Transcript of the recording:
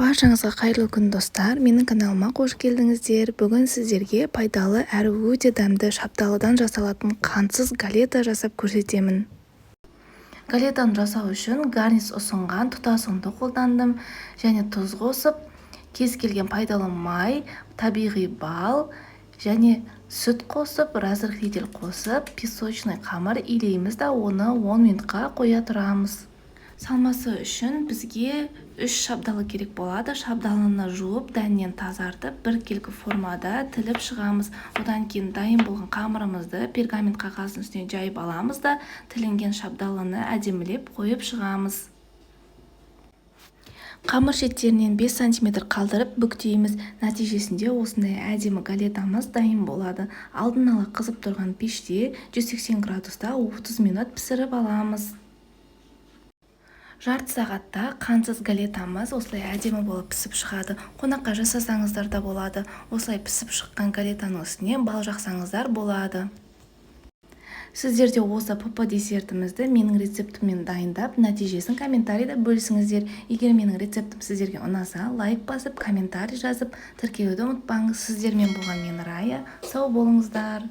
Баршаңызға қайырлы күн достар, менің каналыма қош келдіңіздер. Бүгін сіздерге пайдалы әрі өте дәмді шапталыдан жасалатын қантсыз галета жасап көрсетемін. Галетаны жасау үшін гарнис ұсынған тұтас ұнды қолдандым және тұз қосып, кез келген пайдалы май, табиғи бал және сүт қосып, разрыхлитель қосып, песочный қамыр илейміз да оны 10 минутқа қоя тұрамыз. Салмасы үшін бізге 3 шабдалы керек болады. Шабдалыны жуып, дәннен тазартып, біркелкі формада тіліп шығамыз. Одан кейін дайын болған қамырымызды пергамент қағаздың үстіне жайып аламыз да, тілінген шабдалыны әдемілеп қойып шығамыз. Қамыр шеттерінен 5 см қалдырып бүктейміз. Нәтижесінде осындай әдемі галетамыз дайын болады. Алдын ала қызып тұрған пеште 180 градуста 30 минут пісіріп аламыз. Жарты сағатта қантсыз галетамыз осылай әдемі болып пісіп шығады. Қонаққа жасасаңыздар да болады. Осылай пісіп шыққан галетаның үстіне бал жақсаңыздар болады. Сіздер де осы ПП десертімізді менің рецептіммен дайындап, нәтижесін комментарийда бөлісіңіздер. Егер менің рецептім сіздерге ұнаса, лайк басып, комментарий жазып, тіркелуді ұмытпаңыз. Сіздермен болған мен Рая. Сау болыңыздар.